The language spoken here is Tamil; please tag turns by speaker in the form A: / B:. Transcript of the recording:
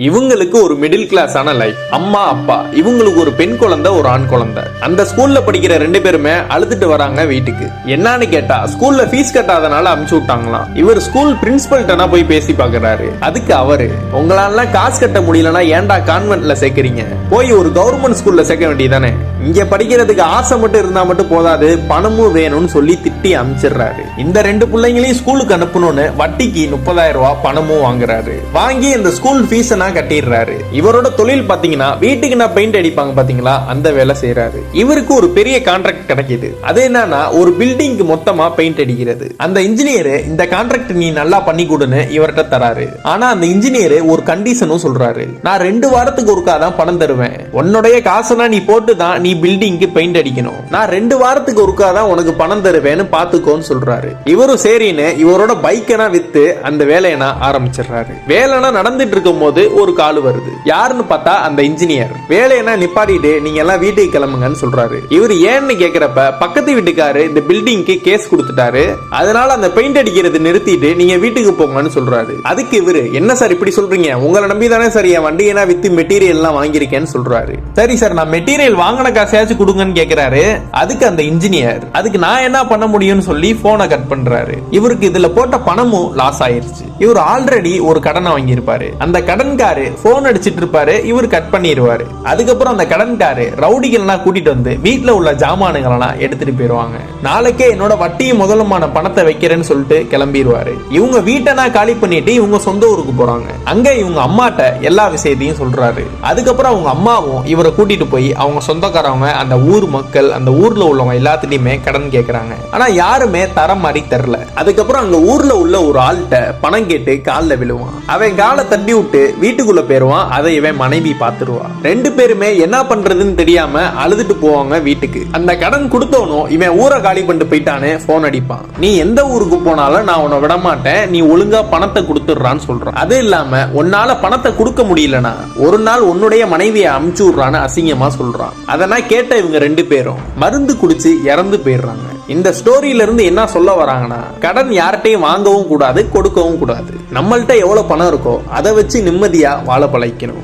A: இவங்களுக்கு ஒரு மிடில் கிளாஸான லைஃப். அம்மா அப்பா, இவங்களுக்கு ஒரு பெண் குழந்தை ஒரு ஆண் குழந்தை. அந்த ஸ்கூல்ல படிக்கிற ரெண்டு பேருமே அழுதுட்டு வராங்க வீட்டுக்கு. என்னன்னு கேட்டா ஸ்கூல்ல ஃபீஸ் கட்டாதனால அமுச்சு விட்டாங்களாம். இவர் ஸ்கூல் பிரின்சிபல்ட்டனா போய் பேசி பாக்குறாரு. அதுக்கு அவரு, உங்களால காசு கட்ட முடியலன்னா ஏன்டா கான்வென்ட்ல சேர்க்கறீங்க, போய் ஒரு கவர்மெண்ட் ஸ்கூல்ல சேர்க்க வேண்டியதானே, இங்க படிக்கிறதுக்கு ஆசை மட்டும் இருந்தா மட்டும் போதாது, பணமும் வேணும்னு சொல்லி திட்டி அனுப்பிச்சிடுறாரு. இந்த ரெண்டு பிள்ளைங்களையும் ஸ்கூலுக்கு அனுப்பணும்னு வட்டிக்கு 30,000 ரூபாய் பணமும் வாங்குறாரு. வாங்கி இந்த ஸ்கூல் ஃபீஸ் கட்டிடுறாரு. இவரோட தொழில் பாத்தீங்கன்னா வீட்டுக்கு நான் பெயிண்ட் அடிப்பாங்க பாத்தீங்களா, அந்த வேலை செய்யறாரு. இவருக்கு ஒரு பெரிய கான்ட்ராக்ட் கிடைக்குது. அது என்னன்னா ஒரு பில்டிங்க்கு மொத்தமா பெயிண்ட் அடிக்கிறது. அந்த இன்ஜினியர் இந்த கான்ட்ராக்ட் நீ நல்லா பண்ணி கொடுன்னு இவர்கிட்ட தராரு. ஆனா அந்த இன்ஜினியர் ஒரு கண்டிஷனும் சொல்றாரு, நான் 2 வாரத்துக்கு ஒருக்கா தான் பணம் தருவேன், உன்னுடைய காசுனா நீ போட்டு தான் நீ பில்டிங்க்கு பெயிண்ட் அடிக்கணும், நான் 2 வாரத்துக்கு ஒருக்கா தான் உனக்கு பணம் தருவேன்னு பாத்துக்கோன்னு சொல்றாரு. இவரும் சரின்னு இவரோட பைக்கனா வித்து அந்த வேலையனா ஆரம்பிச்சிடுறாரு. வேலைனா நடந்துட்டு இருக்கும் போது ஒரு கால் வருது. யாருன்னு பார்த்தா அந்த இன்ஜினியர். வேலையனா நிப்பாட்டிட்டு நீங்க எல்லாம் வீட்டுக்கு கிளம்புங்கன்னு சொல்றாரு. இவர் ஏன்னு கேக்குறப்ப பக்கத்து வீட்டுக்காரு இந்த பில்டிங்க்கு கேஸ் கொடுத்துட்டாரு, அதனால அந்த பெயிண்ட் அடிக்கிறது நிறுத்திட்டு நீங்க வீட்டுக்கு போங்கன்னு சொல்றாரு. அதுக்கு இவரு, என்ன சார் இப்படி சொல்றீங்க, உங்களை நம்பி தானே சார் என் வண்டியனா வித்து மெட்டீரியல் எல்லாம் வாங்கியிருக்கேன்னு சொல்றாரு. சரி சார், நான் மெட்டீரியல் வாங்கின காசாச்சும் கொடுங்கன்னு கேக்குறாரு. அதுக்கு அந்த இன்ஜினியர், அதுக்கு நான் என்ன பண்ண முடியும்னு சொல்லி போனை கட் பண்றாரு. இவருக்கு இதுல போட்ட பணமும் லாஸ் ஆயிருச்சு. இவர் ஆல்ரெடி ஒரு கடனை வாங்கியிருப்பாரு. அந்த கடன்காரு போன் அடிச்சிட்டு இருப்பாரு, இவர் கட் பண்ணிடுவாரு. அதுக்கப்புறம் அந்த கடன்காரு ரவுடிகள் எல்லாம் கூட்டிட்டு வந்து வீட்டுல உள்ள ஜாமானுகள் எல்லாம் எடுத்துட்டு போயிருவாங்க. நாளைக்கே என்னோட வட்டியும் முதலுமான பணத்தை வைக்கிறேன்னு சொல்லிட்டு கிளம்பிடுவாரு. இவங்க வீட்டை காலி பண்ணிட்டு இவங்க சொந்த ஊருக்கு போறாங்க. அங்க இவங்க அம்மாட்ட எல்லா விஷயத்தையும் சொல்றாரு. அதுக்கப்புறம் அவங்க அம்மாவும் இவரை கூட்டிட்டு போய் அவங்க சொந்தக்காரவங்க, அந்த ஊர் மக்கள், அந்த ஊர்ல உள்ளவங்க எல்லாத்துலயுமே கடன் கேட்கறாங்க. ஆனா யாருமே தர மாதிரி தரல. அதுக்கப்புறம் அங்க ஊர்ல உள்ள ஒரு ஆள்கிட்ட பணம் கேட்டு கால்ல விழுவான். அவன் காலை தட்டி விட்டு வீட்டுக்குள்ள போயிருவான். அதை இவன் மனைவி பாத்துருவா. ரெண்டு பேருமே என்ன பண்றதுன்னு தெரியாம அழுதுட்டு போவாங்க வீட்டுக்கு. அந்த கடன் கொடுத்தவனும் இவன் ஊரை காலி பண்ணிட்டு போயிட்டானே போன் அடிப்பான். நீ எந்த ஊருக்கு போனாலும் நான் உன்னை விட மாட்டேன், நீ ஒழுங்கா பணத்தை கொடுத்துடுறான்னு சொல்றான். அது இல்லாம உன்னால பணத்தை கொடுக்க முடியலனா ஒரு நாள் உன்னுடைய மனைவியை அமுச்சு விடுறான்னு அசிங்கமா சொல்றான். அதெல்லாம் கேட்ட இவங்க ரெண்டு பேரும் மருந்து குடிச்சு இறந்து போயிடுறாங்க. இந்த ஸ்டோரியில இருந்து என்ன சொல்ல வராங்கன்னா, கடன் யார்கிட்டையும் வாங்கவும் கூடாது, கொடுக்கவும் கூடாது. நம்மள்ட்ட எவ்வளவு பணம் இருக்கோ அதை வச்சு நிம்மதியா வாழ பழக்கணும்.